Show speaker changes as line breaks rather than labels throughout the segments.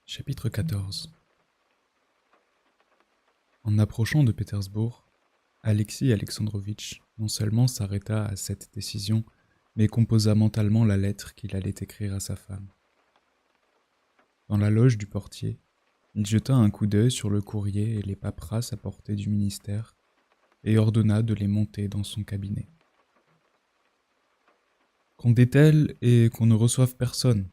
Chapitre 14. En approchant de Pétersbourg, Alexis Alexandrovitch non seulement s'arrêta à cette décision, mais composa mentalement la lettre qu'il allait écrire à sa femme. Dans la loge du portier, il jeta un coup d'œil sur le courrier et les paperasses à portée du ministère et ordonna de les monter dans son cabinet. « Qu'on dételle et qu'on ne reçoive personne »,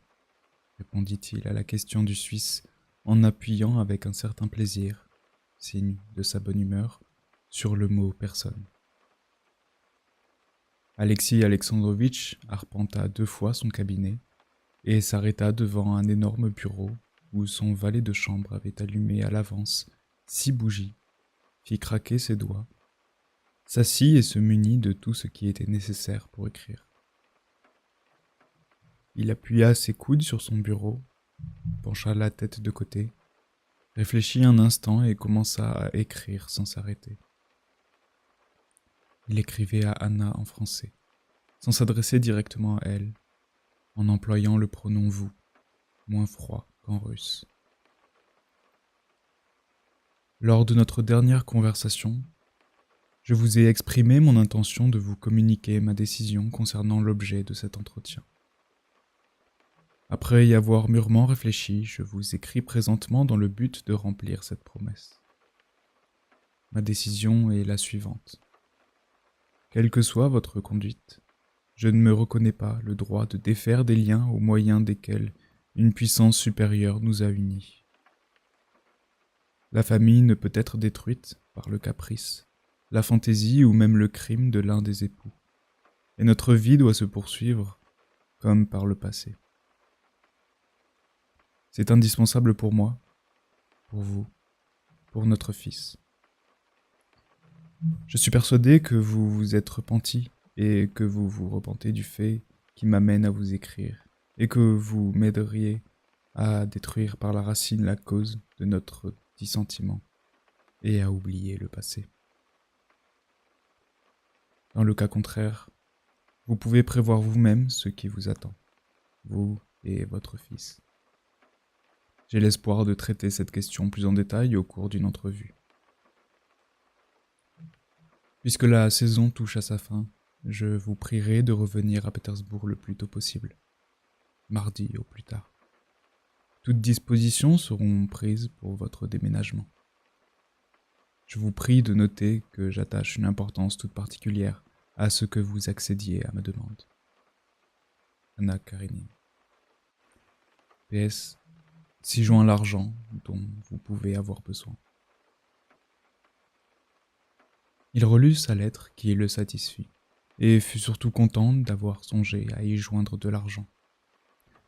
répondit-il à la question du Suisse en appuyant avec un certain plaisir, signe de sa bonne humeur, sur le mot « personne ». Alexis Alexandrovitch arpenta 2 fois son cabinet et s'arrêta devant un énorme bureau où son valet de chambre avait allumé à l'avance 6 bougies, fit craquer ses doigts, s'assit et se munit de tout ce qui était nécessaire pour écrire. Il appuya ses coudes sur son bureau, pencha la tête de côté, réfléchit un instant et commença à écrire sans s'arrêter. Il écrivait à Anna en français, sans s'adresser directement à elle, en employant le pronom « vous », moins froid qu'en russe. Lors de notre dernière conversation, je vous ai exprimé mon intention de vous communiquer ma décision concernant l'objet de cet entretien. Après y avoir mûrement réfléchi, je vous écris présentement dans le but de remplir cette promesse. Ma décision est la suivante. Quelle que soit votre conduite, je ne me reconnais pas le droit de défaire des liens au moyen desquels une puissance supérieure nous a unis. La famille ne peut être détruite par le caprice, la fantaisie ou même le crime de l'un des époux, et notre vie doit se poursuivre comme par le passé. C'est indispensable pour moi, pour vous, pour notre fils. Je suis persuadé que vous vous êtes repenti et que vous vous repentez du fait qui m'amène à vous écrire et que vous m'aideriez à détruire par la racine la cause de notre dissentiment et à oublier le passé. Dans le cas contraire, vous pouvez prévoir vous-même ce qui vous attend, vous et votre fils. J'ai l'espoir de traiter cette question plus en détail au cours d'une entrevue. Puisque la saison touche à sa fin, je vous prierai de revenir à Pétersbourg le plus tôt possible, mardi au plus tard. Toutes dispositions seront prises pour votre déménagement. Je vous prie de noter que j'attache une importance toute particulière à ce que vous accédiez à ma demande. Anna Karenine. PS. 6 joint l'argent dont vous pouvez avoir besoin. Il relut sa lettre qui le satisfit, et fut surtout content d'avoir songé à y joindre de l'argent.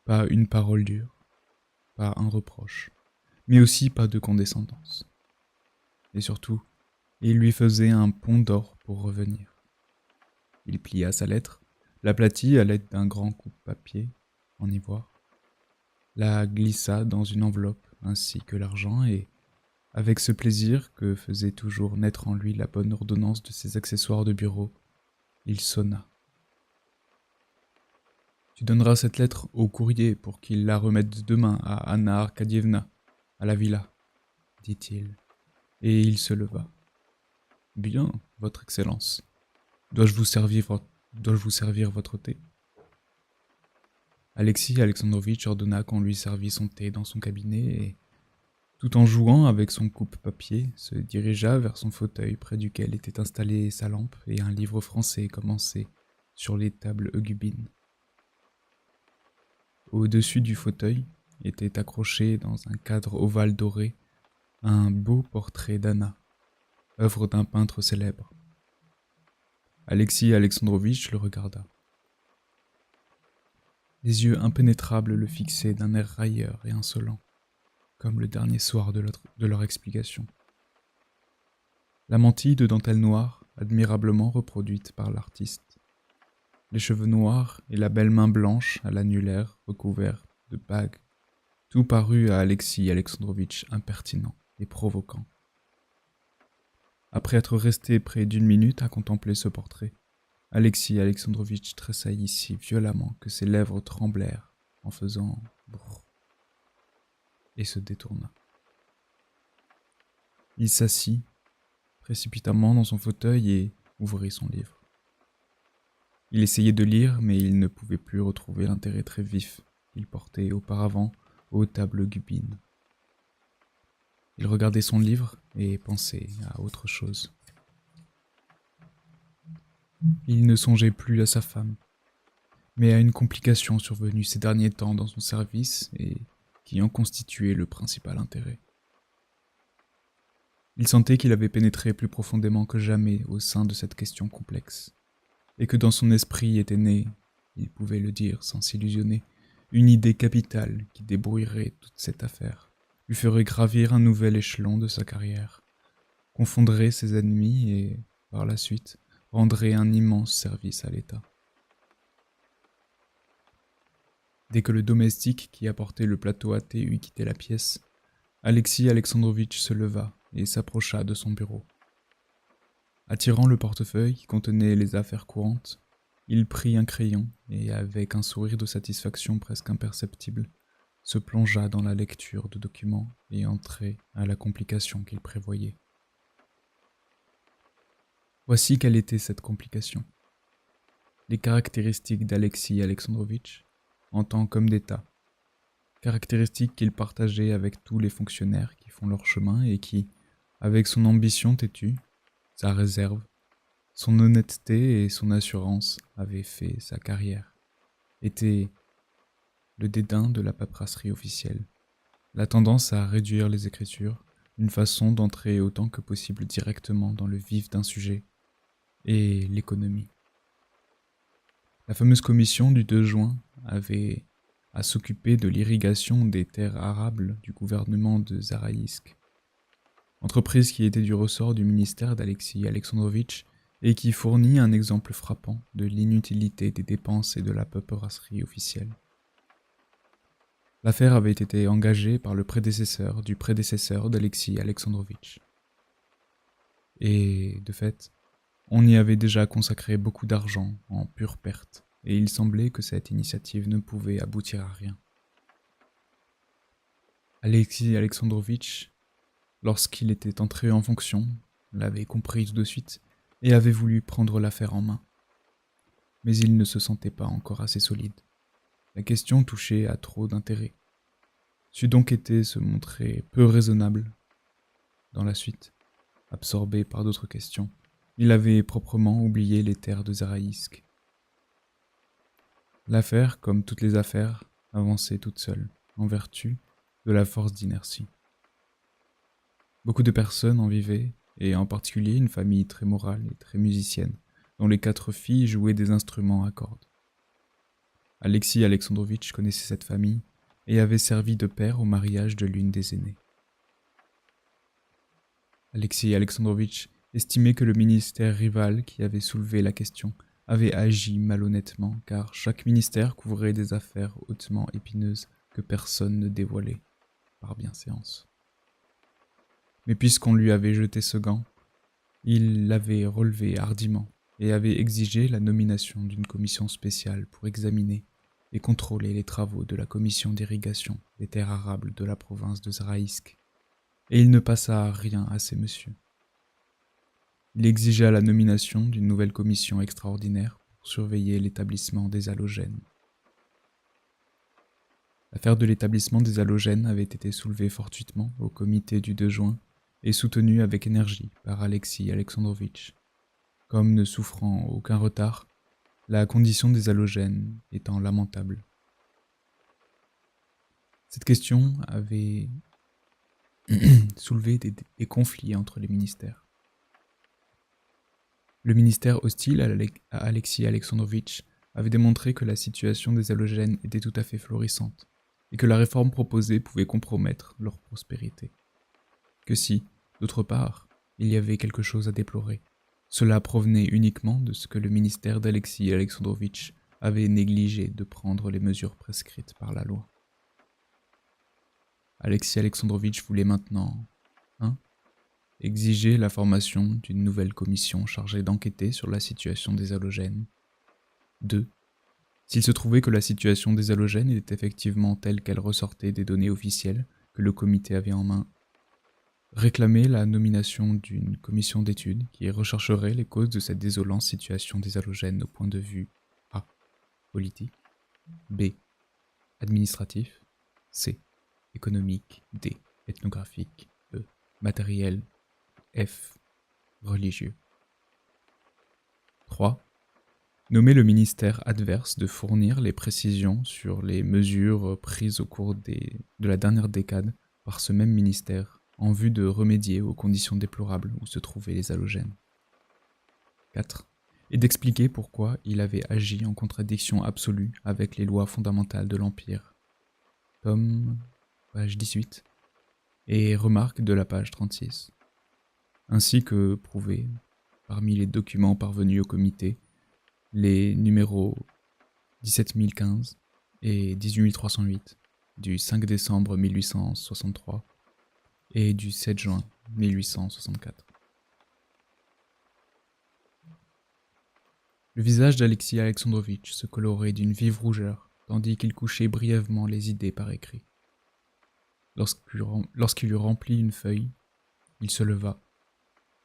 Pas une parole dure, pas un reproche, mais aussi pas de condescendance. Et surtout, il lui faisait un pont d'or pour revenir. Il plia sa lettre, l'aplatit à l'aide d'un grand coupe-papier en ivoire, la glissa dans une enveloppe ainsi que l'argent et, avec ce plaisir que faisait toujours naître en lui la bonne ordonnance de ses accessoires de bureau, il sonna. « Tu donneras cette lettre au courrier pour qu'il la remette demain à Anna Arkadievna, à la villa, dit-il, et il se leva. « Bien, votre Excellence. Dois-je vous servir votre thé ?» Alexis Alexandrovitch ordonna qu'on lui servît son thé dans son cabinet et, tout en jouant avec son coupe-papier, se dirigea vers son fauteuil près duquel était installée sa lampe et un livre français commencé sur les tables heugubines. Au-dessus du fauteuil était accroché dans un cadre ovale doré un beau portrait d'Anna, œuvre d'un peintre célèbre. Alexis Alexandrovitch le regarda. Les yeux impénétrables le fixaient d'un air railleur et insolent, comme le dernier soir de leur explication. La mantille de dentelle noire, admirablement reproduite par l'artiste. Les cheveux noirs et la belle main blanche à l'annulaire recouvert de bagues, tout parut à Alexis Alexandrovitch impertinent et provoquant. Après être resté près d'1 minute à contempler ce portrait, Alexis Alexandrovitch tressaillit si violemment que ses lèvres tremblèrent en faisant brrr. et se détourna. Il s'assit précipitamment dans son fauteuil et ouvrit son livre. Il essayait de lire, mais il ne pouvait plus retrouver l'intérêt très vif qu'il portait auparavant aux tables gubines. Il regardait son livre et pensait à autre chose. Il ne songeait plus à sa femme, mais à une complication survenue ces derniers temps dans son service et qui en constituait le principal intérêt. Il sentait qu'il avait pénétré plus profondément que jamais au sein de cette question complexe, et que dans son esprit était née, il pouvait le dire sans s'illusionner, une idée capitale qui débrouillerait toute cette affaire, lui ferait gravir un nouvel échelon de sa carrière, confondrait ses ennemis et, par la suite, rendrait un immense service à l'État. Dès que le domestique qui apportait le plateau à thé eut quitté la pièce, Alexis Alexandrovitch se leva et s'approcha de son bureau. Attirant le portefeuille qui contenait les affaires courantes, il prit un crayon et, avec un sourire de satisfaction presque imperceptible, se plongea dans la lecture de documents et entrait à la complication qu'il prévoyait. Voici quelle était cette complication. Les caractéristiques d'Alexis Alexandrovitch en tant qu'homme d'État, caractéristiques qu'il partageait avec tous les fonctionnaires qui font leur chemin et qui, avec son ambition têtue, sa réserve, son honnêteté et son assurance avaient fait sa carrière, étaient le dédain de la paperasserie officielle, la tendance à réduire les écritures, une façon d'entrer autant que possible directement dans le vif d'un sujet, et l'économie. La fameuse commission du 2 juin avait à s'occuper de l'irrigation des terres arables du gouvernement de Zaraïsk, entreprise qui était du ressort du ministère d'Alexis Alexandrovitch et qui fournit un exemple frappant de l'inutilité des dépenses et de la paperasserie officielle. L'affaire avait été engagée par le prédécesseur du prédécesseur d'Alexis Alexandrovitch. Et, de fait, on y avait déjà consacré beaucoup d'argent en pure perte, et il semblait que cette initiative ne pouvait aboutir à rien. Alexis Alexandrovitch, lorsqu'il était entré en fonction, l'avait compris tout de suite et avait voulu prendre l'affaire en main. Mais il ne se sentait pas encore assez solide. La question touchait à trop d'intérêt. C'eût donc été se montrer peu raisonnable. Dans la suite, absorbé par d'autres questions, il avait proprement oublié les terres de Zaraïsk. L'affaire, comme toutes les affaires, avançait toute seule, en vertu de la force d'inertie. Beaucoup de personnes en vivaient, et en particulier une famille très morale et très musicienne, dont les 4 filles jouaient des instruments à cordes. Alexis Alexandrovitch connaissait cette famille et avait servi de père au mariage de l'une des aînées. Alexis Alexandrovitch estimait que le ministère rival qui avait soulevé la question avait agi malhonnêtement, car chaque ministère couvrait des affaires hautement épineuses que personne ne dévoilait, par bienséance. Mais puisqu'on lui avait jeté ce gant, il l'avait relevé hardiment et avait exigé la nomination d'une commission spéciale pour examiner et contrôler les travaux de la commission d'irrigation des terres arables de la province de Zaraïsk. Et il ne passa rien à ces messieurs. Il exigea la nomination d'une nouvelle commission extraordinaire pour surveiller l'établissement des halogènes. L'affaire de l'établissement des halogènes avait été soulevée fortuitement au comité du 2 juin et soutenue avec énergie par Alexis Alexandrovitch, comme ne souffrant aucun retard, la condition des halogènes étant lamentable. Cette question avait soulevé des conflits entre les ministères. Le ministère hostile à Alexis Alexandrovitch avait démontré que la situation des halogènes était tout à fait florissante et que la réforme proposée pouvait compromettre leur prospérité. Que si, d'autre part, il y avait quelque chose à déplorer, cela provenait uniquement de ce que le ministère d'Alexis Alexandrovitch avait négligé de prendre les mesures prescrites par la loi. Alexis Alexandrovitch voulait maintenant 1. Exiger la formation d'une nouvelle commission chargée d'enquêter sur la situation des halogènes. 2. S'il se trouvait que la situation des halogènes était effectivement telle qu'elle ressortait des données officielles, que le comité avait en main, réclamait la nomination d'une commission d'études qui rechercherait les causes de cette désolante situation des halogènes au point de vue A. Politique, B. Administratif, C. Économique, D. Ethnographique, E. Matériel, F. Religieux. 3. Nommer le ministère adverse de fournir les précisions sur les mesures prises au cours de la dernière décade par ce même ministère en vue de remédier aux conditions déplorables où se trouvaient les halogènes. 4. Et d'expliquer pourquoi il avait agi en contradiction absolue avec les lois fondamentales de l'Empire. Tome, page 18, et remarque de la page 36. Ainsi que prouvé, parmi les documents parvenus au comité, les numéros 17015 et 18308 du 5 décembre 1863 et du 7 juin 1864. Le visage d'Alexis Alexandrovitch se colorait d'une vive rougeur, tandis qu'il couchait brièvement les idées par écrit. Lorsqu'il eut rempli une feuille, il se leva,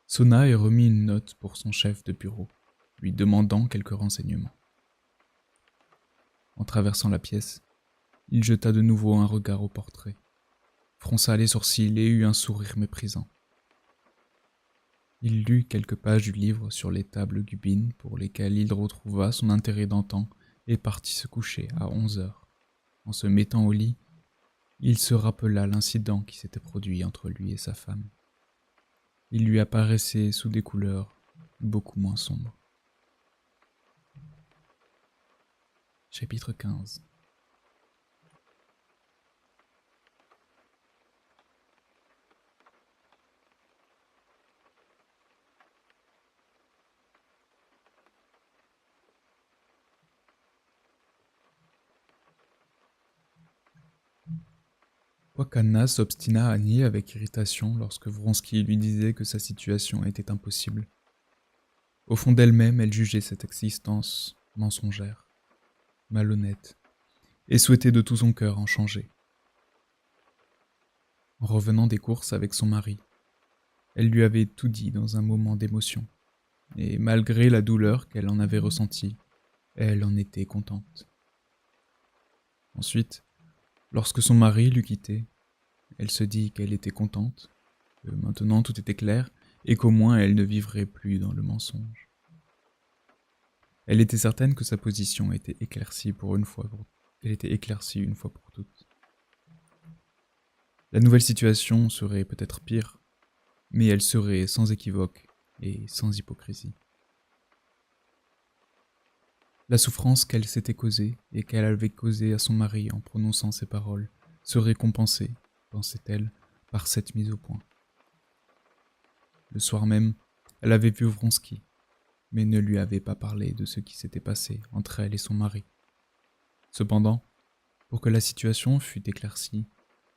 sonna et remit une note pour son chef de bureau, lui demandant quelques renseignements. En traversant la pièce, il jeta de nouveau un regard au portrait, fronça les sourcils et eut un sourire méprisant. Il lut quelques pages du livre sur les tables gubines pour lesquelles il retrouva son intérêt d'antan et partit se coucher à 11h. En se mettant au lit, il se rappela l'incident qui s'était produit entre lui et sa femme. Il lui apparaissait sous des couleurs beaucoup moins sombres. Chapitre 15. Quoiqu'Anna s'obstinât à nier avec irritation lorsque Vronsky lui disait que sa situation était impossible. Au fond d'elle-même, elle jugeait cette existence mensongère, malhonnête, et souhaitait de tout son cœur en changer. En revenant des courses avec son mari, elle lui avait tout dit dans un moment d'émotion, et malgré la douleur qu'elle en avait ressentie, elle en était contente. Ensuite, lorsque son mari l'eut quittée, elle se dit qu'elle était contente, que maintenant tout était clair, et qu'au moins elle ne vivrait plus dans le mensonge. Elle était certaine que sa position était éclaircie une fois pour toutes. La nouvelle situation serait peut-être pire, mais elle serait sans équivoque et sans hypocrisie. La souffrance qu'elle s'était causée et qu'elle avait causée à son mari en prononçant ces paroles serait compensée, pensait-elle, par cette mise au point. Le soir même, elle avait vu Vronsky, mais ne lui avait pas parlé de ce qui s'était passé entre elle et son mari. Cependant, pour que la situation fût éclaircie,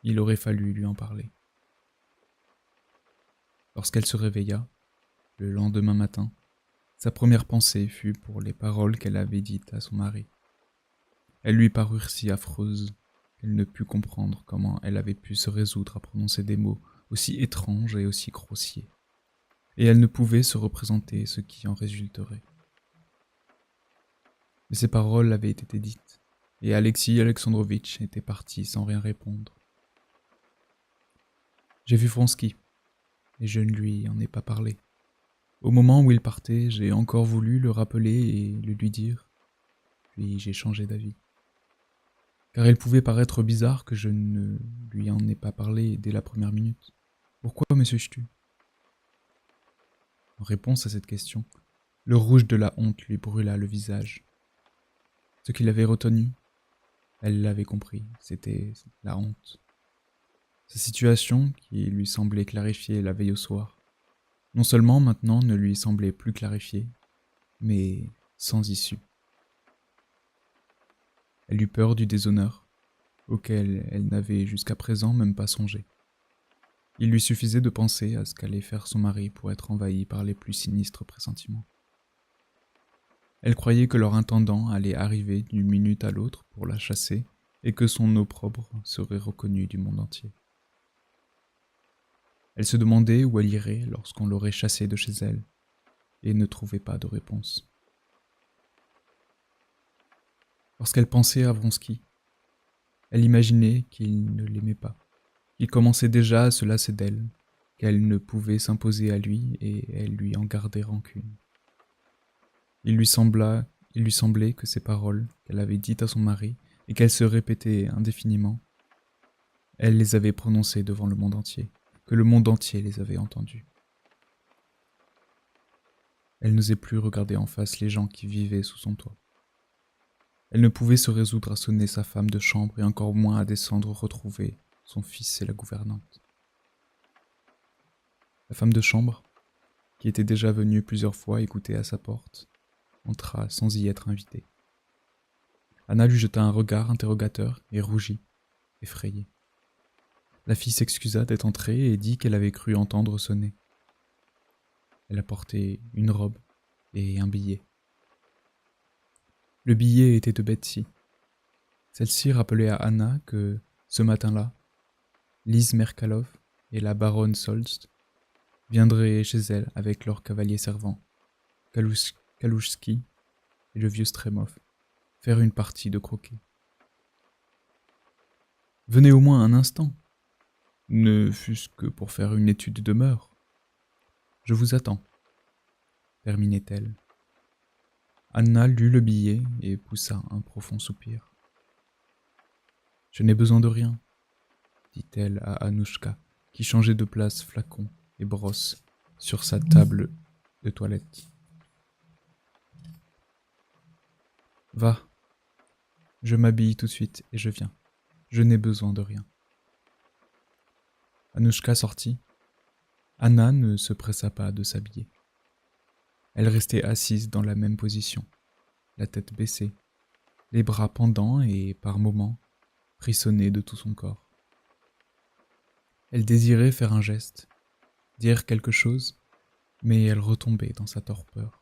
il aurait fallu lui en parler. Lorsqu'elle se réveilla, le lendemain matin, sa première pensée fut pour les paroles qu'elle avait dites à son mari. Elles lui parurent si affreuses qu'elle ne put comprendre comment elle avait pu se résoudre à prononcer des mots aussi étranges et aussi grossiers. Et elle ne pouvait se représenter ce qui en résulterait. Mais ces paroles avaient été dites, et Alexis Alexandrovitch était parti sans rien répondre. J'ai vu Vronsky, et je ne lui en ai pas parlé. Au moment où il partait, j'ai encore voulu le rappeler et le lui dire, puis j'ai changé d'avis. Car il pouvait paraître bizarre que je ne lui en ai pas parlé dès la première minute. Pourquoi me suis-je? En réponse à cette question, le rouge de la honte lui brûla le visage. Ce qu'il avait retenu, elle l'avait compris, c'était la honte. Sa situation, qui lui semblait clarifiée la veille au soir, non seulement maintenant ne lui semblait plus clarifiée, mais sans issue. Elle eut peur du déshonneur, auquel elle n'avait jusqu'à présent même pas songé. Il lui suffisait de penser à ce qu'allait faire son mari pour être envahi par les plus sinistres pressentiments. Elle croyait que leur intendant allait arriver d'une minute à l'autre pour la chasser et que son opprobre serait reconnu du monde entier. Elle se demandait où elle irait lorsqu'on l'aurait chassée de chez elle, et ne trouvait pas de réponse. Lorsqu'elle pensait à Vronsky, elle imaginait qu'il ne l'aimait pas, qu'il commençait déjà à se lasser d'elle, qu'elle ne pouvait s'imposer à lui et elle lui en gardait rancune. Il lui semblait que ces paroles qu'elle avait dites à son mari et qu'elle se répétait indéfiniment, elle les avait prononcées devant le monde entier, que le monde entier les avait entendues. Elle n'osait plus regarder en face les gens qui vivaient sous son toit. Elle ne pouvait se résoudre à sonner sa femme de chambre et encore moins à descendre retrouver son fils et la gouvernante. La femme de chambre, qui était déjà venue plusieurs fois écouter à sa porte, entra sans y être invitée. Anna lui jeta un regard interrogateur et rougit, effrayée. La fille s'excusa d'être entrée et dit qu'elle avait cru entendre sonner. Elle apportait une robe et un billet. Le billet était de Betsy. Celle-ci rappelait à Anna que, ce matin-là, Lise Merkalov et la baronne Solst viendraient chez elle avec leurs cavaliers servants, Kalouchski et le vieux Stremov, faire une partie de croquet. « Venez au moins un instant, ne fût-ce que pour faire une étude de mœurs. Je vous attends, » terminait-elle. Anna lut le billet et poussa un profond soupir. « Je n'ai besoin de rien, » dit-elle à Anouchka, qui changeait de place flacon et brosse sur sa table de toilette. « Va, je m'habille tout de suite et je viens. Je n'ai besoin de rien. » Anouchka sortit. Anna ne se pressa pas de s'habiller. Elle restait assise dans la même position, la tête baissée, les bras pendants et, par moments, frissonnait de tout son corps. Elle désirait faire un geste, dire quelque chose, mais elle retombait dans sa torpeur.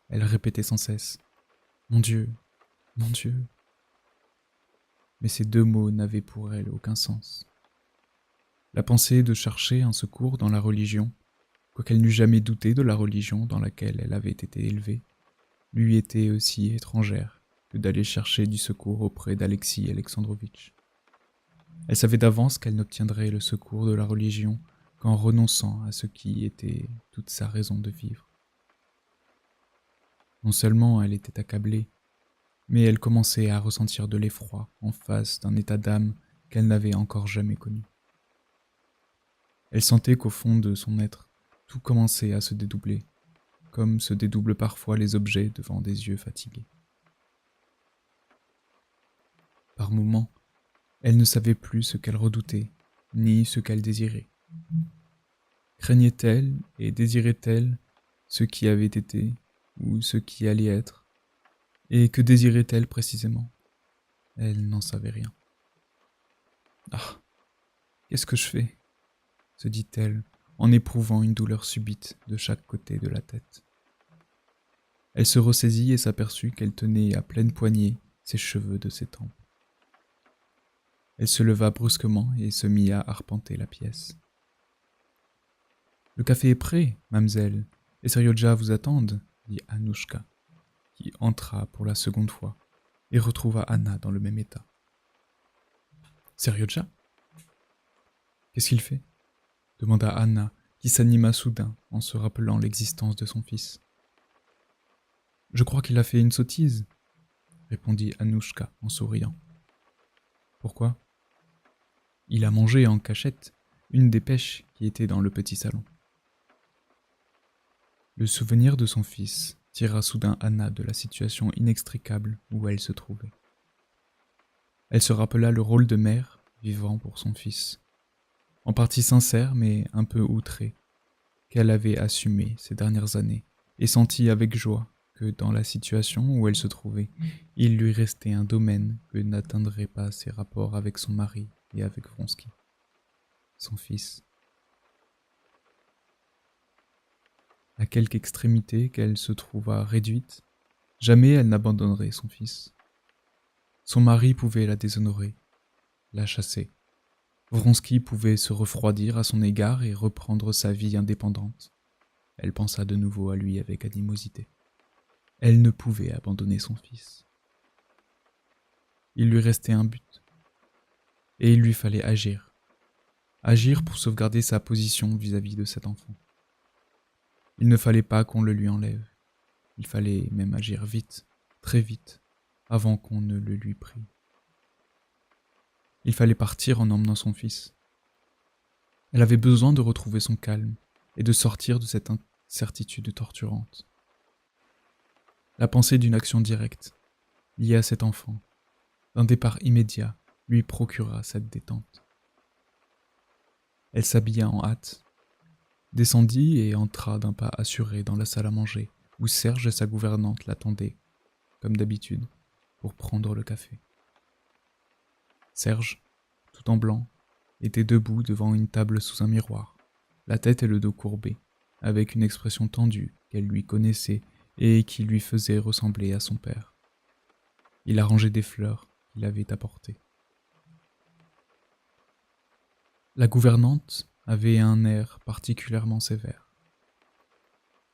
Elle répétait sans cesse « Mon Dieu, mon Dieu !» Mais ces deux mots n'avaient pour elle aucun sens. La pensée de chercher un secours dans la religion, quoiqu'elle n'eût jamais douté de la religion dans laquelle elle avait été élevée, lui était aussi étrangère que d'aller chercher du secours auprès d'Alexis Alexandrovitch. Elle savait d'avance qu'elle n'obtiendrait le secours de la religion qu'en renonçant à ce qui était toute sa raison de vivre. Non seulement elle était accablée, mais elle commençait à ressentir de l'effroi en face d'un état d'âme qu'elle n'avait encore jamais connu. Elle sentait qu'au fond de son être, tout commençait à se dédoubler, comme se dédoublent parfois les objets devant des yeux fatigués. Par moments, elle ne savait plus ce qu'elle redoutait, ni ce qu'elle désirait. Craignait-elle et désirait-elle ce qui avait été ou ce qui allait être, et que désirait-elle précisément? Elle n'en savait rien. « Ah, qu'est-ce que je fais ?» se dit-elle en éprouvant une douleur subite de chaque côté de la tête. Elle se ressaisit et s'aperçut qu'elle tenait à pleine poignée ses cheveux de ses tempes. Elle se leva brusquement et se mit à arpenter la pièce. « Le café est prêt, mademoiselle, et Seriodja vous attendent, » dit Anouchka, qui entra pour la seconde fois et retrouva Anna dans le même état. « Seriodja ? Qu'est-ce qu'il fait ?» demanda Anna, qui s'anima soudain en se rappelant l'existence de son fils. « Je crois qu'il a fait une sottise, » répondit Anouchka en souriant. « Pourquoi ? Il a mangé en cachette une des pêches qui étaient dans le petit salon. » Le souvenir de son fils tira soudain Anna de la situation inextricable où elle se trouvait. Elle se rappela le rôle de mère vivant pour son fils, en partie sincère mais un peu outrée, qu'elle avait assumé ces dernières années, et sentit avec joie que dans la situation où elle se trouvait, il lui restait un domaine que n'atteindrait pas ses rapports avec son mari et avec Vronsky, son fils. À quelque extrémité qu'elle se trouvât réduite, jamais elle n'abandonnerait son fils. Son mari pouvait la déshonorer, la chasser, Vronsky pouvait se refroidir à son égard et reprendre sa vie indépendante. Elle pensa de nouveau à lui avec animosité. Elle ne pouvait abandonner son fils. Il lui restait un but. Et il lui fallait agir. Agir pour sauvegarder sa position vis-à-vis de cet enfant. Il ne fallait pas qu'on le lui enlève. Il fallait même agir vite, très vite, avant qu'on ne le lui prît. Il fallait partir en emmenant son fils. Elle avait besoin de retrouver son calme et de sortir de cette incertitude torturante. La pensée d'une action directe, liée à cet enfant, d'un départ immédiat, lui procura cette détente. Elle s'habilla en hâte, descendit et entra d'un pas assuré dans la salle à manger, où Serge et sa gouvernante l'attendaient, comme d'habitude, pour prendre le café. Serge, tout en blanc, était debout devant une table sous un miroir, la tête et le dos courbés, avec une expression tendue qu'elle lui connaissait et qui lui faisait ressembler à son père. Il arrangeait des fleurs qu'il avait apportées. La gouvernante avait un air particulièrement sévère.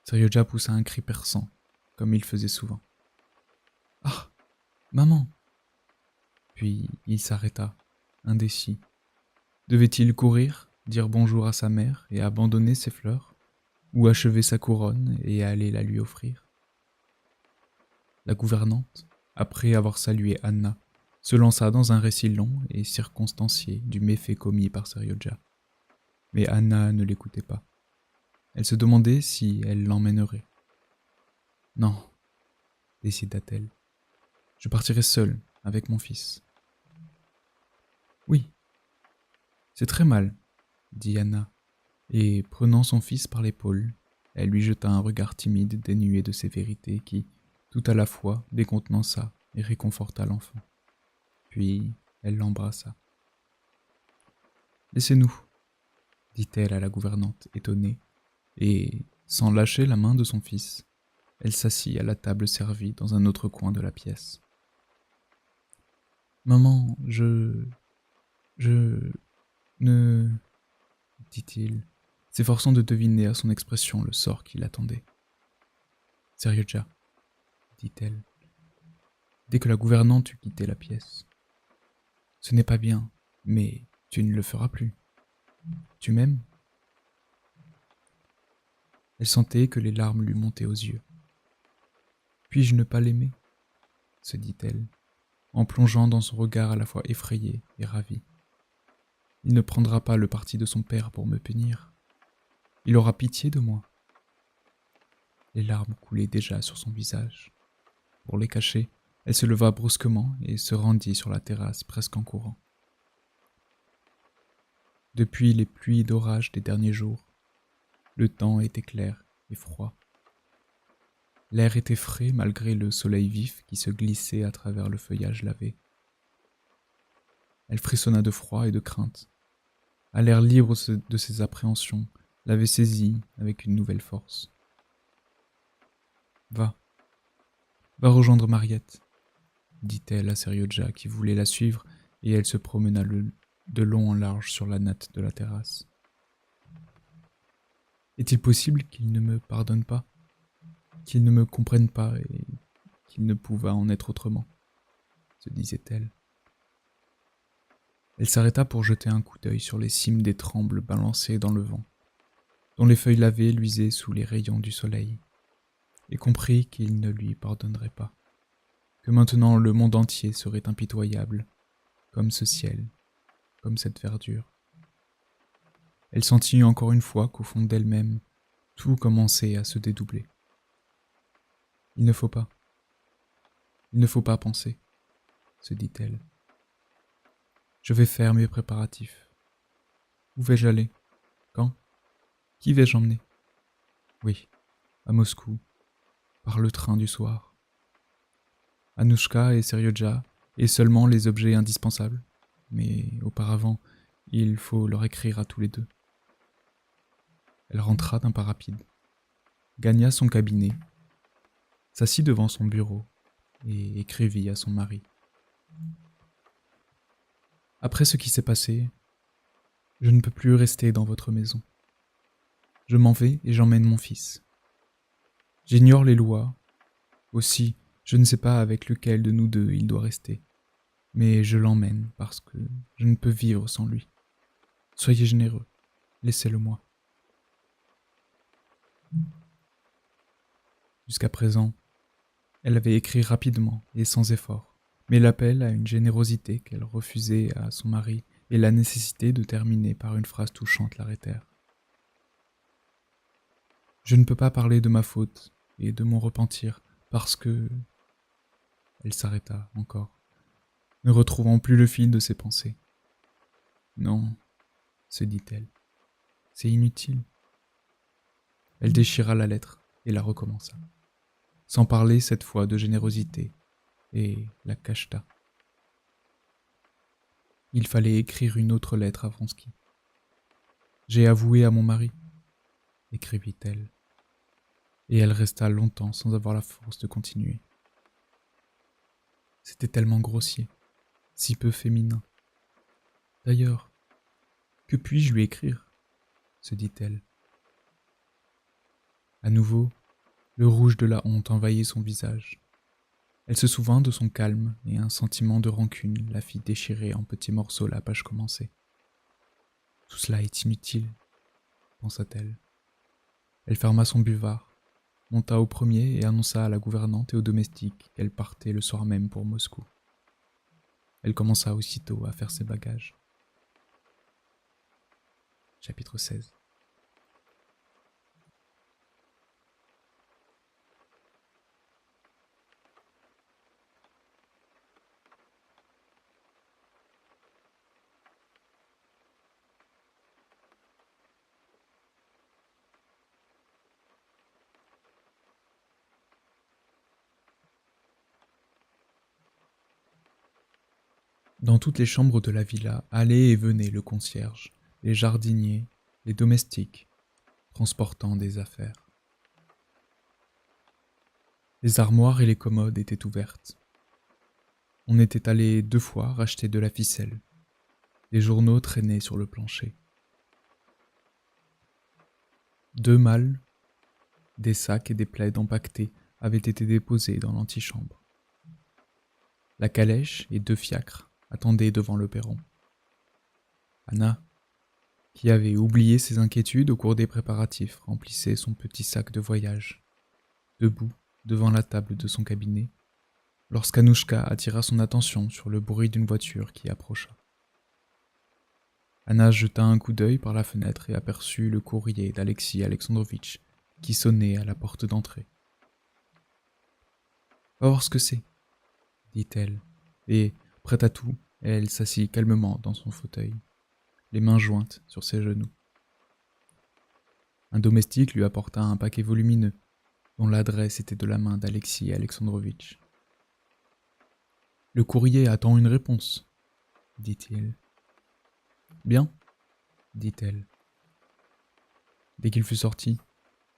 Seryoja poussa un cri perçant, comme il faisait souvent. « Ah, maman !» Puis il s'arrêta, indécis. Devait-il courir, dire bonjour à sa mère et abandonner ses fleurs, ou achever sa couronne et aller la lui offrir? La gouvernante, après avoir salué Anna, se lança dans un récit long et circonstancié du méfait commis par Seryoja. Mais Anna ne l'écoutait pas. Elle se demandait si elle l'emmènerait. « Non, décida-t-elle. Je partirai seule avec mon fils. »« Oui. C'est très mal, » dit Anna, et prenant son fils par l'épaule, elle lui jeta un regard timide dénué de sévérité qui, tout à la fois, décontenança et réconforta l'enfant. Puis elle l'embrassa. « Laissez-nous, » dit-elle à la gouvernante étonnée, et, sans lâcher la main de son fils, elle s'assit à la table servie dans un autre coin de la pièce. « Maman, je ne... » dit-il, s'efforçant de deviner à son expression le sort qui l'attendait. « Seryoja, » dit-elle, dès que la gouvernante eut quitté la pièce. « Ce n'est pas bien, mais tu ne le feras plus. Tu m'aimes ?» Elle sentait que les larmes lui montaient aux yeux. « Puis-je ne pas l'aimer ?» se dit-elle, en plongeant dans son regard à la fois effrayé et ravi. « Il ne prendra pas le parti de son père pour me punir. Il aura pitié de moi. » Les larmes coulaient déjà sur son visage. Pour les cacher, elle se leva brusquement et se rendit sur la terrasse presque en courant. Depuis les pluies d'orage des derniers jours, le temps était clair et froid. L'air était frais malgré le soleil vif qui se glissait à travers le feuillage lavé. Elle frissonna de froid et de crainte. À l'air libre de ses appréhensions, l'avait saisie avec une nouvelle force. « Va rejoindre Mariette, » dit-elle à Seryoja qui voulait la suivre, et elle se promena de long en large sur la natte de la terrasse. « Est-il possible qu'il ne me pardonne pas, qu'il ne me comprenne pas et qu'il ne pouvât en être autrement ?» se disait-elle. Elle s'arrêta pour jeter un coup d'œil sur les cimes des trembles balancées dans le vent, dont les feuilles lavées luisaient sous les rayons du soleil, et comprit qu'il ne lui pardonnerait pas, que maintenant le monde entier serait impitoyable, comme ce ciel, comme cette verdure. Elle sentit encore une fois qu'au fond d'elle-même, tout commençait à se dédoubler. Il ne faut pas penser, se dit-elle. Je vais faire mes préparatifs. Où vais-je aller? Quand? Qui vais-je emmener? Oui, à Moscou, par le train du soir. Anouchka et Seryoja, et seulement les objets indispensables. Mais auparavant, il faut leur écrire à tous les deux. Elle rentra d'un pas rapide, gagna son cabinet, s'assit devant son bureau et écrivit à son mari. Après ce qui s'est passé, Je ne peux plus rester dans votre maison. Je m'en vais et j'emmène mon fils. J'ignore les lois. Aussi, je ne sais pas avec lequel de nous deux il doit rester. Mais je l'emmène parce que je ne peux vivre sans lui. Soyez généreux, laissez-le moi. Jusqu'à présent, elle avait écrit rapidement et sans effort, mais l'appel à une générosité qu'elle refusait à son mari et la nécessité de terminer par une phrase touchante l'arrêtèrent. Je ne peux pas parler de ma faute et de mon repentir parce que... Elle s'arrêta encore, ne retrouvant plus le fil de ses pensées. Non, se dit-elle, c'est inutile. Elle déchira la lettre et la recommença, sans parler cette fois de générosité, et la cacheta. Il fallait écrire une autre lettre à Vronsky. « J'ai avoué à mon mari », écrivit-elle, et elle resta longtemps sans avoir la force de continuer. C'était tellement grossier, si peu féminin. D'ailleurs, que puis-je lui écrire ? Se dit-elle. À nouveau, le rouge de la honte envahit son visage. Elle se souvint de son calme et un sentiment de rancune la fit déchirer en petits morceaux la page commencée. Tout cela est inutile, pensa-t-elle. Elle ferma son buvard, monta au premier et annonça à la gouvernante et aux domestiques qu'elle partait le soir même pour Moscou. Elle commença aussitôt à faire ses bagages. Chapitre 16. Dans toutes les chambres de la villa allaient et venaient le concierge, les jardiniers, les domestiques, transportant des affaires. Les armoires et les commodes étaient ouvertes. On était allé 2 fois racheter de la ficelle. Les journaux traînaient sur le plancher. 2 malles, des sacs et des plaids empaquetés avaient été déposés dans l'antichambre. La calèche et 2 fiacres attendaient devant le perron. Anna, qui avait oublié ses inquiétudes au cours des préparatifs, remplissait son petit sac de voyage, debout devant la table de son cabinet, lorsqu'Anouchka attira son attention sur le bruit d'une voiture qui approcha. Anna jeta un coup d'œil par la fenêtre et aperçut le courrier d'Alexis Alexandrovitch qui sonnait à la porte d'entrée. « Va voir ce que c'est, » dit-elle, et, prête à tout, elle s'assit calmement dans son fauteuil, les mains jointes sur ses genoux. Un domestique lui apporta un paquet volumineux, dont l'adresse était de la main d'Alexis Alexandrovitch. « Le courrier attend une réponse, » dit-il. « Bien, » dit-elle. Dès qu'il fut sorti,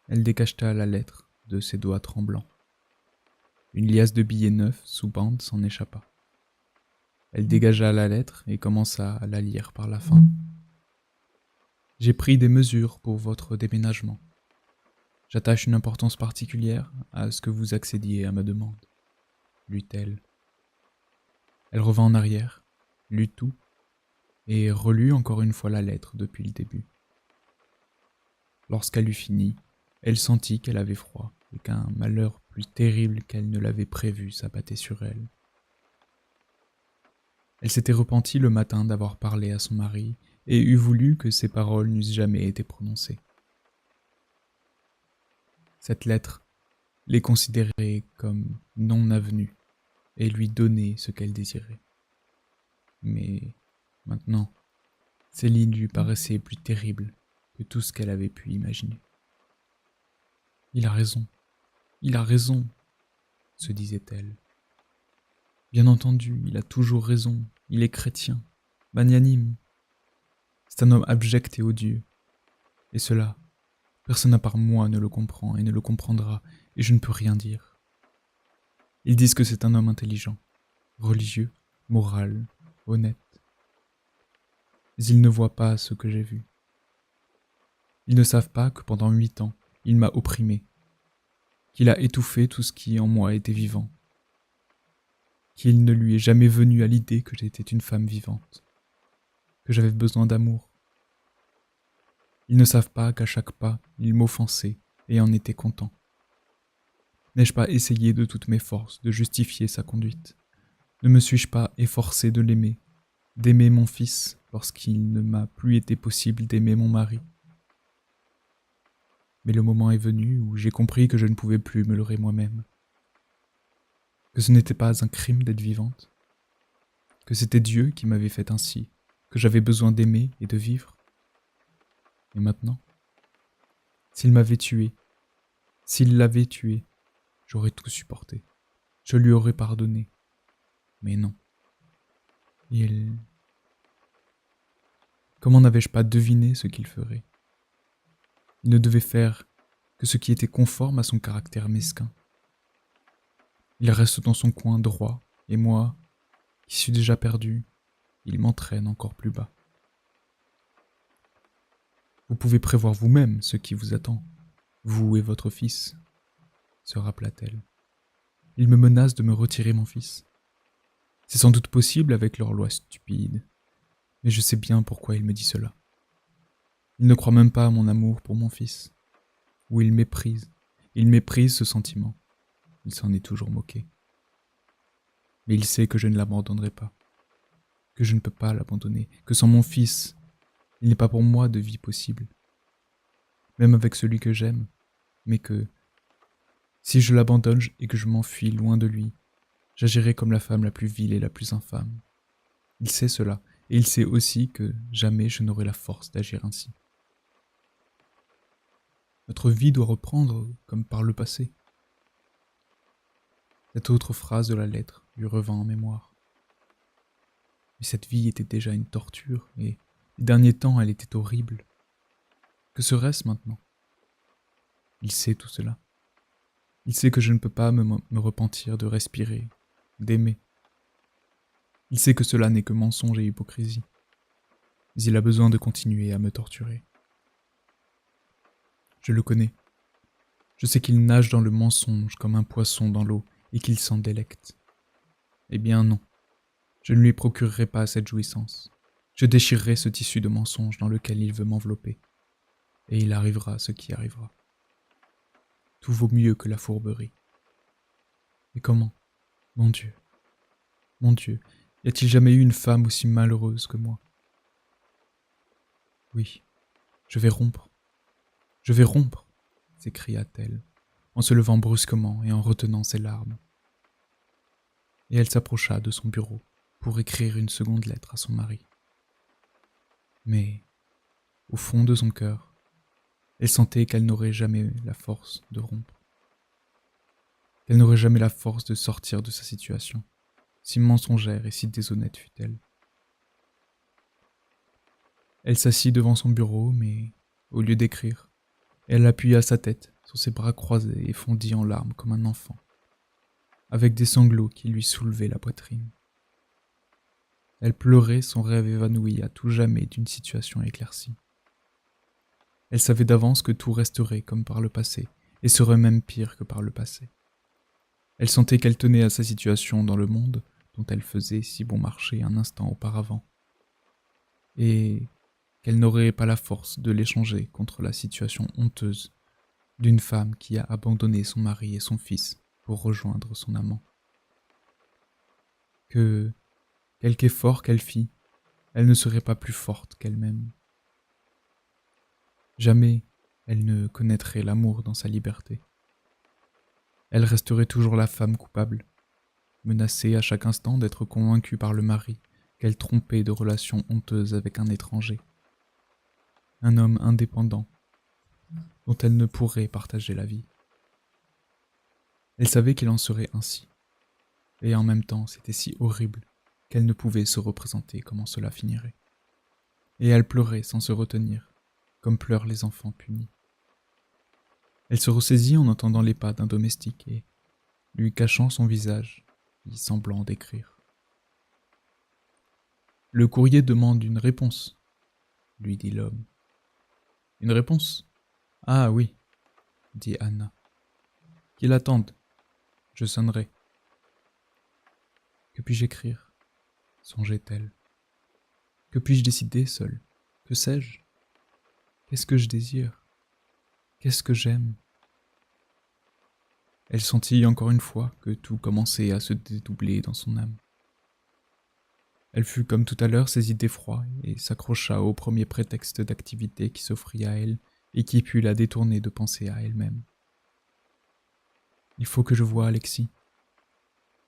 elle décacheta la lettre de ses doigts tremblants. Une liasse de billets neufs sous bande s'en échappa. Elle dégagea la lettre et commença à la lire par la fin. « J'ai pris des mesures pour votre déménagement. J'attache une importance particulière à ce que vous accédiez à ma demande, » lut-elle. Elle revint en arrière, lut tout, et relut encore une fois la lettre depuis le début. Lorsqu'elle eut fini, elle sentit qu'elle avait froid et qu'un malheur plus terrible qu'elle ne l'avait prévu s'abattait sur elle. Elle s'était repentie le matin d'avoir parlé à son mari et eût voulu que ces paroles n'eussent jamais été prononcées. Cette lettre les considérait comme non avenues et lui donnait ce qu'elle désirait. Mais maintenant, ces lignes lui paraissaient plus terribles que tout ce qu'elle avait pu imaginer. « Il a raison, se disait-elle. Bien entendu, il a toujours raison, il est chrétien, magnanime. C'est un homme abject et odieux. Et cela, personne à part moi ne le comprend et ne le comprendra, et je ne peux rien dire. Ils disent que c'est un homme intelligent, religieux, moral, honnête. mais ils ne voient pas ce que j'ai vu. Ils ne savent pas que pendant 8 ans, il m'a opprimé, qu'il a étouffé tout ce qui en moi était vivant, qu'il ne lui est jamais venu à l'idée que j'étais une femme vivante, que j'avais besoin d'amour. Ils ne savent pas qu'à chaque pas, il m'offensait et en était content. N'ai-je pas essayé de toutes mes forces de justifier sa conduite? Ne me suis-je pas efforcé de l'aimer, d'aimer mon fils lorsqu'il ne m'a plus été possible d'aimer mon mari? Mais le moment est venu où j'ai compris que je ne pouvais plus me leurrer moi-même, que ce n'était pas un crime d'être vivante, que c'était Dieu qui m'avait fait ainsi, que j'avais besoin d'aimer et de vivre. Et maintenant, s'il m'avait tué, s'il l'avait tué, j'aurais tout supporté, je lui aurais pardonné. Mais non. Comment n'avais-je pas deviné ce qu'il ferait? Il ne devait faire que ce qui était conforme à son caractère mesquin. Il reste dans son coin droit, et moi, qui suis déjà perdu, il m'entraîne encore plus bas. Vous pouvez prévoir vous-même ce qui vous attend, vous et votre fils, se rappela-t-elle. Il me menace de me retirer mon fils. C'est sans doute possible avec leur loi stupide, mais je sais bien pourquoi il me dit cela. Il ne croit même pas à mon amour pour mon fils, ou il méprise ce sentiment. Il s'en est toujours moqué. Mais il sait que je ne l'abandonnerai pas, que je ne peux pas l'abandonner, que sans mon fils, il n'est pas pour moi de vie possible, même avec celui que j'aime, mais que, si je l'abandonne et que je m'enfuis loin de lui, j'agirai comme la femme la plus vile et la plus infâme. Il sait cela, et il sait aussi que jamais je n'aurai la force d'agir ainsi. Notre vie doit reprendre comme par le passé. Cette autre phrase de la lettre lui revint en mémoire. Mais cette vie était déjà une torture, et les derniers temps elle était horrible. Que serait-ce maintenant? Il sait tout cela. Il sait que je ne peux pas me repentir de respirer, d'aimer. Il sait que cela n'est que mensonge et hypocrisie. Mais il a besoin de continuer à me torturer. Je le connais. Je sais qu'il nage dans le mensonge comme un poisson dans l'eau et qu'il s'en délecte. Eh bien non, je ne lui procurerai pas cette jouissance. Je déchirerai ce tissu de mensonge dans lequel il veut m'envelopper. Et il arrivera ce qui arrivera. Tout vaut mieux que la fourberie. Mais comment? Mon Dieu, y a-t-il jamais eu une femme aussi malheureuse que moi? Oui, je vais rompre, s'écria-t-elle, en se levant brusquement et en retenant ses larmes. Et elle s'approcha de son bureau pour écrire une seconde lettre à son mari. Mais, au fond de son cœur, elle sentait qu'elle n'aurait jamais la force de rompre, qu'elle n'aurait jamais la force de sortir de sa situation, si mensongère et si déshonnête fut-elle. Elle s'assit devant son bureau, mais, au lieu d'écrire, elle appuya sa tête sur ses bras croisés et fondit en larmes comme un enfant, avec des sanglots qui lui soulevaient la poitrine. Elle pleurait son rêve évanoui à tout jamais d'une situation éclaircie. Elle savait d'avance que tout resterait comme par le passé, et serait même pire que par le passé. Elle sentait qu'elle tenait à sa situation dans le monde dont elle faisait si bon marché un instant auparavant, et qu'elle n'aurait pas la force de l'échanger contre la situation honteuse d'une femme qui a abandonné son mari et son fils pour rejoindre son amant. Que, quelque effort qu'elle fît, elle ne serait pas plus forte qu'elle-même. Jamais elle ne connaîtrait l'amour dans sa liberté. Elle resterait toujours la femme coupable, menacée à chaque instant d'être convaincue par le mari qu'elle trompait de relations honteuses avec un étranger, un homme indépendant, dont elle ne pourrait partager la vie. Elle savait qu'il en serait ainsi, et en même temps c'était si horrible qu'elle ne pouvait se représenter comment cela finirait. Et elle pleurait sans se retenir, comme pleurent les enfants punis. Elle se ressaisit en entendant les pas d'un domestique et, lui cachant son visage, fit semblant d'écrire. « Le courrier demande une réponse, lui dit l'homme. Une réponse? Ah oui, dit Anna. Qu'il attende, je sonnerai. Que puis-je écrire? Songeait-elle. Que puis-je décider seule? Que sais-je? Qu'est-ce que je désire? Qu'est-ce que j'aime? Elle sentit encore une fois que tout commençait à se dédoubler dans son âme. Elle fut comme tout à l'heure saisie d'effroi et s'accrocha au premier prétexte d'activité qui s'offrit à elle et qui put la détourner de penser à elle-même. Il faut que je voie Alexis.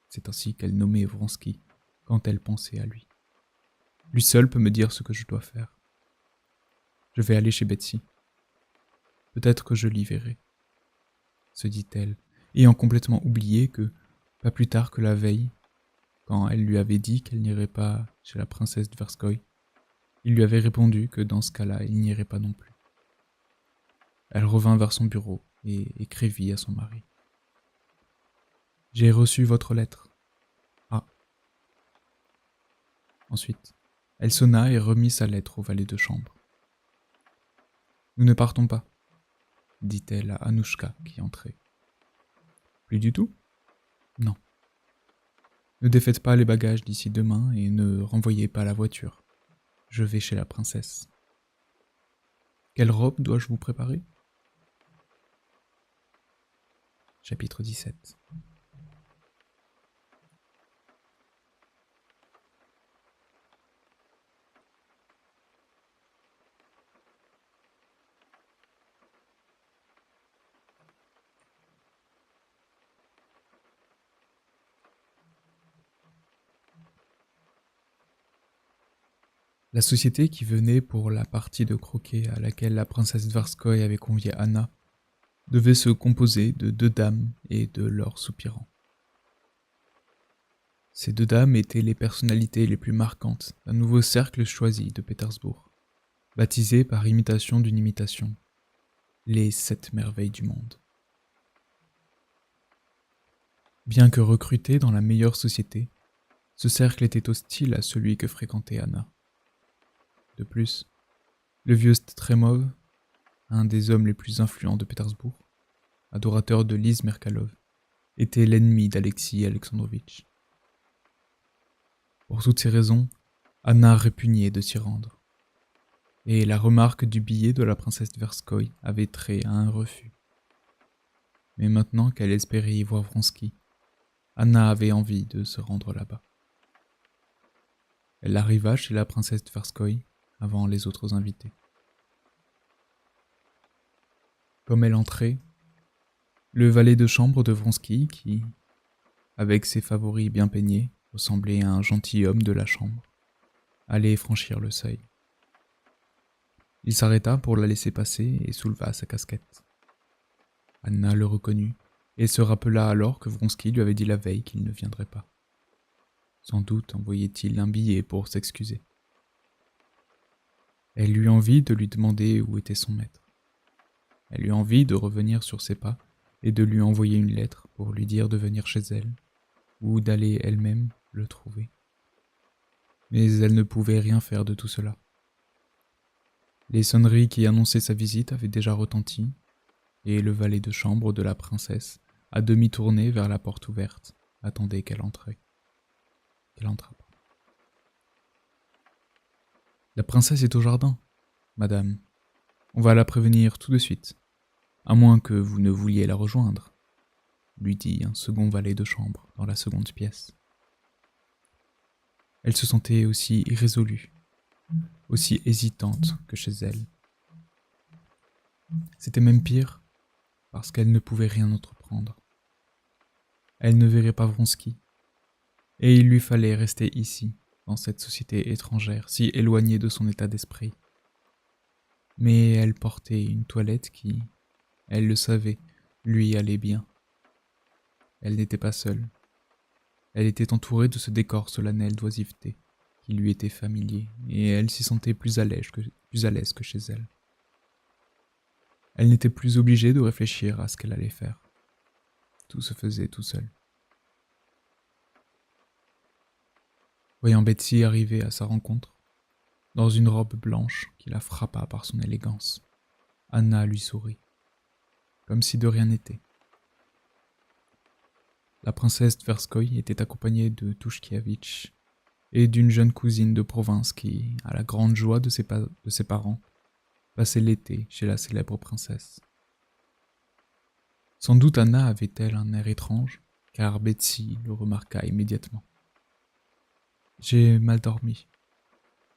C'est ainsi qu'elle nommait Vronsky quand elle pensait à lui. Lui seul peut me dire ce que je dois faire. Je vais aller chez Betsy. Peut-être que je l'y verrai, se dit-elle, ayant complètement oublié que, pas plus tard que la veille, quand elle lui avait dit qu'elle n'irait pas chez la princesse Tverskoï, il lui avait répondu que dans ce cas-là, il n'irait pas non plus. Elle revint vers son bureau et écrivit à son mari. « J'ai reçu votre lettre. » Ah. Ensuite, elle sonna et remit sa lettre au valet de chambre. « Nous ne partons pas, » dit-elle à Anouchka qui entrait. « Plus du tout ? Non. Ne défaites pas les bagages d'ici demain et ne renvoyez pas la voiture. Je vais chez la princesse. Quelle robe dois-je vous préparer ? Chapitre 17. La société qui venait pour la partie de croquet à laquelle la princesse Tverskoï avait convié Anna devait se composer de 2 dames et de leurs soupirants. Ces 2 dames étaient les personnalités les plus marquantes d'un nouveau cercle choisi de Pétersbourg, baptisé par imitation d'une imitation, les 7 merveilles du monde. Bien que recruté dans la meilleure société, ce cercle était hostile à celui que fréquentait Anna. De plus, le vieux Stremov, un des hommes les plus influents de Pétersbourg, adorateur de Lise Merkalov, était l'ennemi d'Alexis Alexandrovitch. Pour toutes ces raisons, Anna répugnait de s'y rendre. Et la remarque du billet de la princesse Tverskoï avait trait à un refus. Mais maintenant qu'elle espérait y voir Vronsky, Anna avait envie de se rendre là-bas. Elle arriva chez la princesse Tverskoï avant les autres invités. Comme elle entrait, le valet de chambre de Vronsky, qui, avec ses favoris bien peignés, ressemblait à un gentilhomme de la chambre, allait franchir le seuil. Il s'arrêta pour la laisser passer et souleva sa casquette. Anna le reconnut et se rappela alors que Vronsky lui avait dit la veille qu'il ne viendrait pas. Sans doute envoyait-il un billet pour s'excuser. Elle eut envie de lui demander où était son maître. Elle eut envie de revenir sur ses pas et de lui envoyer une lettre pour lui dire de venir chez elle, ou d'aller elle-même le trouver. Mais elle ne pouvait rien faire de tout cela. Les sonneries qui annonçaient sa visite avaient déjà retenti, et le valet de chambre de la princesse, à demi tourné vers la porte ouverte, attendait qu'elle entrât. La princesse est au jardin, madame. On va la prévenir tout de suite, à moins que vous ne vouliez la rejoindre, lui dit un second valet de chambre dans la seconde pièce. Elle se sentait aussi irrésolue, aussi hésitante que chez elle. C'était même pire, parce qu'elle ne pouvait rien entreprendre. Elle ne verrait pas Vronsky, et il lui fallait rester ici, dans cette société étrangère, si éloignée de son état d'esprit. Mais elle portait une toilette qui, elle le savait, lui allait bien. Elle n'était pas seule. Elle était entourée de ce décor solennel d'oisiveté qui lui était familier, et elle s'y sentait plus à l'aise que chez elle. Elle n'était plus obligée de réfléchir à ce qu'elle allait faire. Tout se faisait tout seul. Voyant Betsy arriver à sa rencontre, dans une robe blanche qui la frappa par son élégance. Anna lui sourit, comme si de rien n'était. La princesse Tverskoï était accompagnée de Touchkievitch et d'une jeune cousine de province qui, à la grande joie de ses parents, passait l'été chez la célèbre princesse. Sans doute Anna avait-elle un air étrange, car Betsy le remarqua immédiatement. « J'ai mal dormi »,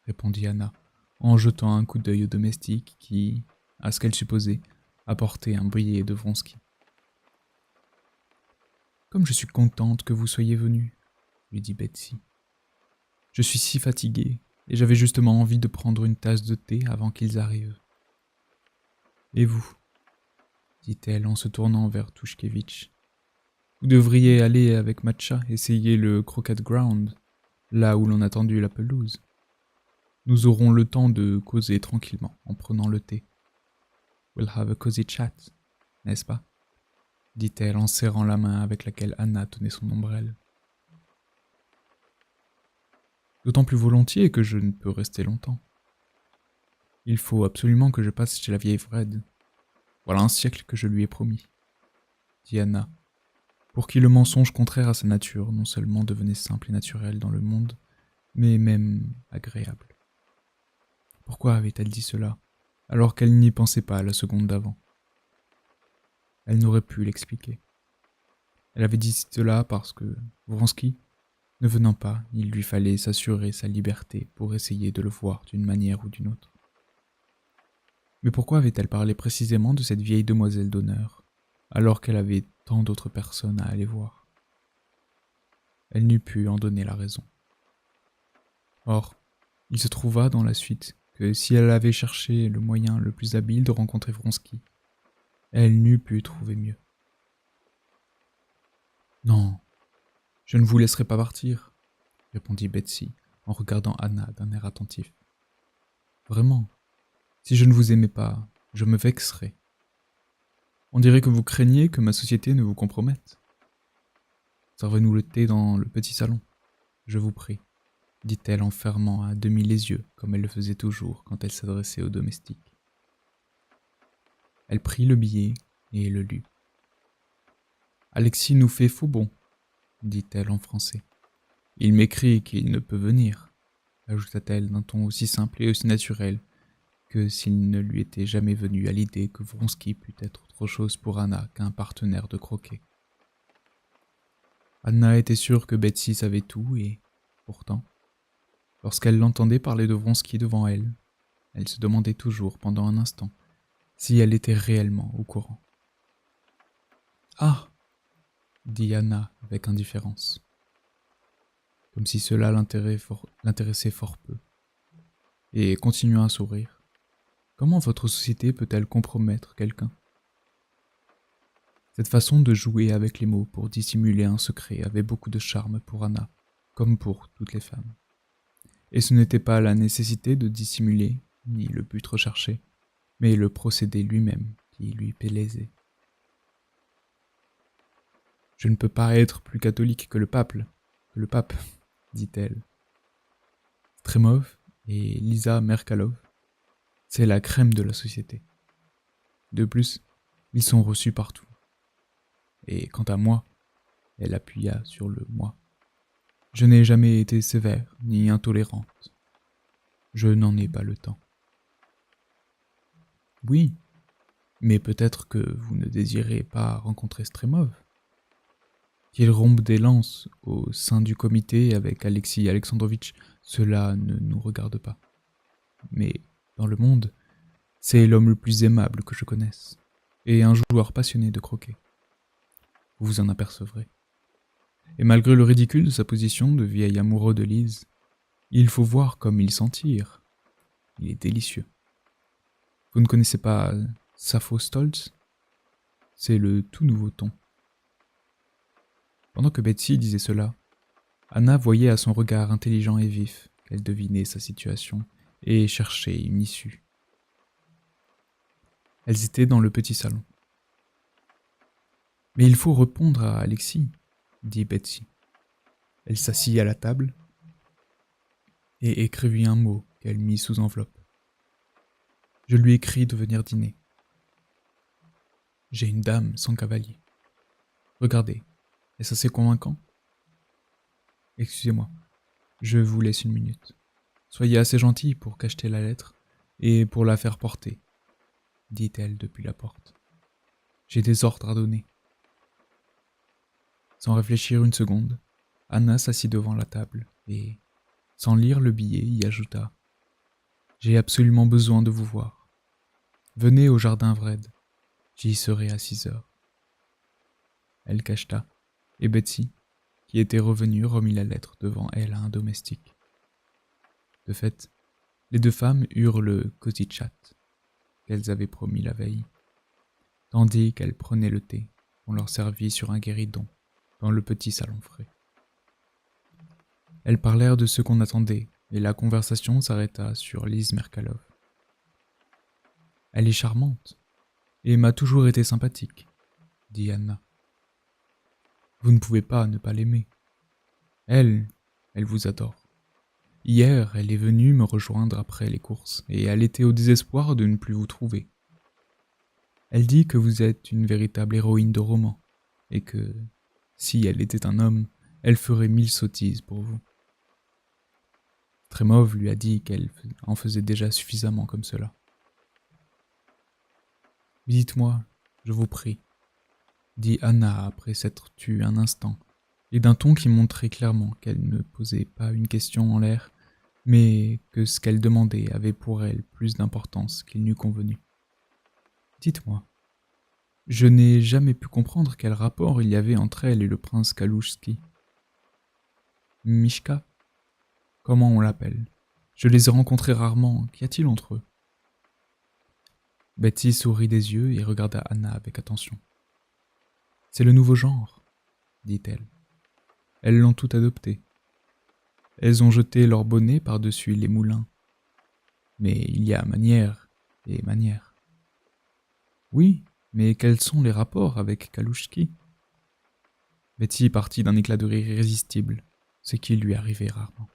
répondit Anna, en jetant un coup d'œil au domestique qui, à ce qu'elle supposait, apportait un brillet de Vronsky. « Comme je suis contente que vous soyez venu, » lui dit Betsy. « Je suis si fatiguée, et j'avais justement envie de prendre une tasse de thé avant qu'ils arrivent. »« Et vous ?» dit-elle en se tournant vers Touchkevitch. « Vous devriez aller avec Matcha essayer le croquet ground, là où l'on a tendu la pelouse. Nous aurons le temps de causer tranquillement en prenant le thé. We'll have a cozy chat, n'est-ce pas ?» dit-elle en serrant la main avec laquelle Anna tenait son ombrelle. « D'autant plus volontiers que je ne peux rester longtemps. Il faut absolument que je passe chez la vieille Fred. Voilà un siècle que je lui ai promis, » dit Anna, pour qui le mensonge contraire à sa nature non seulement devenait simple et naturel dans le monde, mais même agréable. Pourquoi avait-elle dit cela, alors qu'elle n'y pensait pas la seconde d'avant? Elle n'aurait pu l'expliquer. Elle avait dit cela parce que Vronsky, ne venant pas, il lui fallait s'assurer sa liberté pour essayer de le voir d'une manière ou d'une autre. Mais pourquoi avait-elle parlé précisément de cette vieille demoiselle d'honneur, alors qu'elle avait tant d'autres personnes à aller voir? Elle n'eût pu en donner la raison. Or, il se trouva dans la suite que si elle avait cherché le moyen le plus habile de rencontrer Vronsky, elle n'eût pu trouver mieux. « Non, je ne vous laisserai pas partir, » répondit Betsy en regardant Anna d'un air attentif. « Vraiment, si je ne vous aimais pas, je me vexerais. On dirait que vous craignez que ma société ne vous compromette. Servez-nous le thé dans le petit salon, je vous prie, » dit-elle en fermant à demi les yeux, comme elle le faisait toujours quand elle s'adressait aux domestiques. Elle prit le billet et le lut. « Alexis nous fait faux bon, » dit-elle en français. « Il m'écrit qu'il ne peut venir, » ajouta-t-elle d'un ton aussi simple et aussi naturel que s'il ne lui était jamais venu à l'idée que Vronsky pût être autre chose pour Anna qu'un partenaire de croquet. Anna était sûre que Betsy savait tout et, pourtant, lorsqu'elle l'entendait parler de Vronsky devant elle, elle se demandait toujours pendant un instant si elle était réellement au courant. « Ah !» dit Anna avec indifférence, comme si cela l'intéressait fort peu, et continuant à sourire. « Comment votre société peut-elle compromettre quelqu'un ?» Cette façon de jouer avec les mots pour dissimuler un secret avait beaucoup de charme pour Anna, comme pour toutes les femmes. Et ce n'était pas la nécessité de dissimuler, ni le but recherché, mais le procédé lui-même qui lui plaisait. « Je ne peux pas être plus catholique que le pape, dit-elle. Stremov et Lisa Merkalov, c'est la crème de la société. De plus, ils sont reçus partout. Et quant à moi, » elle appuya sur le « moi », je n'ai jamais été sévère ni intolérante. Je n'en ai pas le temps. Oui, mais peut-être que vous ne désirez pas rencontrer Stremov. Qu'il rompe des lances au sein du comité avec Alexis Alexandrovitch, cela ne nous regarde pas. Mais, dans le monde, c'est l'homme le plus aimable que je connaisse, et un joueur passionné de croquet. Vous vous en apercevrez. Et malgré le ridicule de sa position de vieil amoureux de Lise, il faut voir comme il s'en tire. Il est délicieux. Vous ne connaissez pas Sappho Stoltz ? C'est le tout nouveau ton. Pendant que Betsy disait cela, Anna voyait à son regard intelligent et vif qu'elle devinait sa situation et cherchait une issue. Elles étaient dans le petit salon. « Mais il faut répondre à Alexis, » dit Betsy. Elle s'assit à la table et écrivit un mot qu'elle mit sous enveloppe. Je lui écris de venir dîner. J'ai une dame sans cavalier. Regardez, est-ce assez convaincant? Excusez-moi, je vous laisse une minute. Soyez assez gentil pour cacheter la lettre et pour la faire porter, dit-elle depuis la porte. J'ai des ordres à donner. Sans réfléchir une seconde, Anna s'assit devant la table et, sans lire le billet, y ajouta « J'ai absolument besoin de vous voir. Venez au jardin Vred, j'y serai à 6 heures. » Elle cacheta, et Betsy, qui était revenue, remit la lettre devant elle à un domestique. De fait, les deux femmes eurent le cosy chat qu'elles avaient promis la veille, tandis qu'elles prenaient le thé qu'on leur servit sur un guéridon dans le petit salon frais. Elles parlèrent de ce qu'on attendait, et la conversation s'arrêta sur Lise Merkalov. « Elle est charmante, et m'a toujours été sympathique, » dit Anna. « Vous ne pouvez pas ne pas l'aimer. Elle vous adore. Hier, elle est venue me rejoindre après les courses, et elle était au désespoir de ne plus vous trouver. Elle dit que vous êtes une véritable héroïne de roman, et que, si elle était un homme, elle ferait 1000 sottises pour vous. Tremov lui a dit qu'elle en faisait déjà suffisamment comme cela. « Dites-moi, je vous prie, » dit Anna après s'être tue un instant, et d'un ton qui montrait clairement qu'elle ne posait pas une question en l'air, mais que ce qu'elle demandait avait pour elle plus d'importance qu'il n'eût convenu. « Dites-moi, je n'ai jamais pu comprendre quel rapport il y avait entre elle et le prince Kalouchski. Mishka ? Comment on l'appelle? Je les ai rencontrés rarement, qu'y a-t-il entre eux ?» Betsy sourit des yeux et regarda Anna avec attention. « C'est le nouveau genre, » dit-elle. « Elles l'ont tout adopté. Elles ont jeté leur bonnet par-dessus les moulins. Mais il y a manière et manière. »« Oui, mais quels sont les rapports avec Kalouchki ?» Betsy partit d'un éclat de rire irrésistible, ce qui lui arrivait rarement.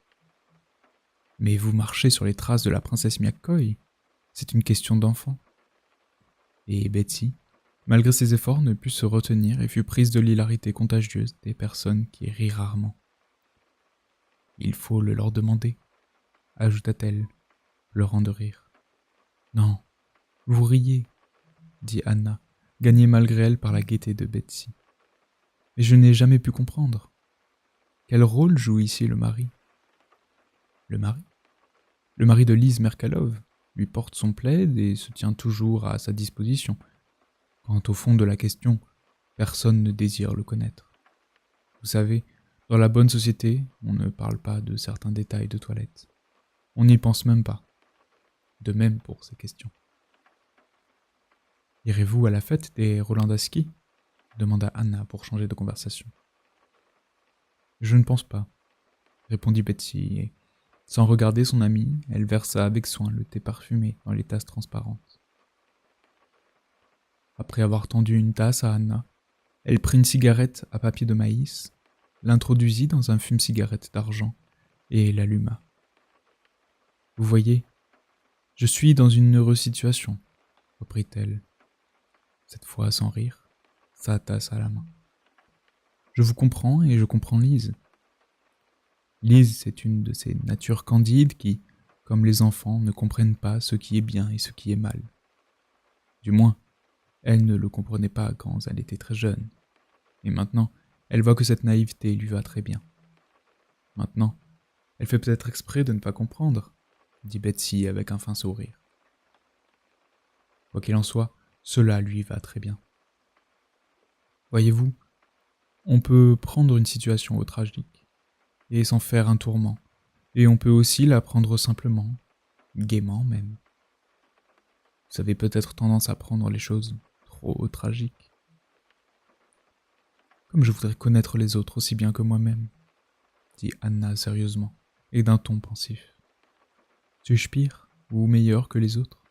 « Mais vous marchez sur les traces de la princesse Miakoï. C'est une question d'enfant. » Et Betsy, malgré ses efforts, ne put se retenir et fut prise de l'hilarité contagieuse des personnes qui rient rarement. « Il faut le leur demander, » ajouta-t-elle, pleurant de rire. « Non, vous riez, » dit Anna, gagnée malgré elle par la gaieté de Betsy. « Mais je n'ai jamais pu comprendre. Quel rôle joue ici le mari ?»« Le mari ? Le mari de Lise Merkalov lui porte son plaid et se tient toujours à sa disposition. Quant au fond de la question, personne ne désire le connaître. Vous savez, dans la bonne société, on ne parle pas de certains détails de toilette. On n'y pense même pas. De même pour ces questions. « Irez-vous à la fête des Rolandaski ?» demanda Anna pour changer de conversation. « Je ne pense pas, » répondit Betsy, et, sans regarder son amie, elle versa avec soin le thé parfumé dans les tasses transparentes. Après avoir tendu une tasse à Anna, elle prit une cigarette à papier de maïs, l'introduisit dans un fume-cigarette d'argent et l'alluma. « Vous voyez, je suis dans une heureuse situation, » reprit-elle, cette fois sans rire, sa tasse à la main. « Je vous comprends et je comprends Lise. Lise, c'est une de ces natures candides qui, comme les enfants, ne comprennent pas ce qui est bien et ce qui est mal. Du moins, elle ne le comprenait pas quand elle était très jeune. Et maintenant, elle voit que cette naïveté lui va très bien. Maintenant, elle fait peut-être exprès de ne pas comprendre, » dit Betsy avec un fin sourire. Quoi qu'il en soit, cela lui va très bien. Voyez-vous, on peut prendre une situation tragique et s'en faire un tourment, et on peut aussi la prendre simplement, gaiement même. Vous avez peut-être tendance à prendre les choses trop tragiques. Comme je voudrais connaître les autres aussi bien que moi-même, dit Anna sérieusement, et d'un ton pensif. Suis-je pire ou meilleur que les autres?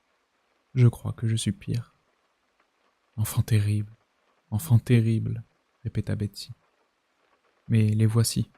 Je crois que je suis pire. Enfant terrible, répéta Betsy. Mais les voici,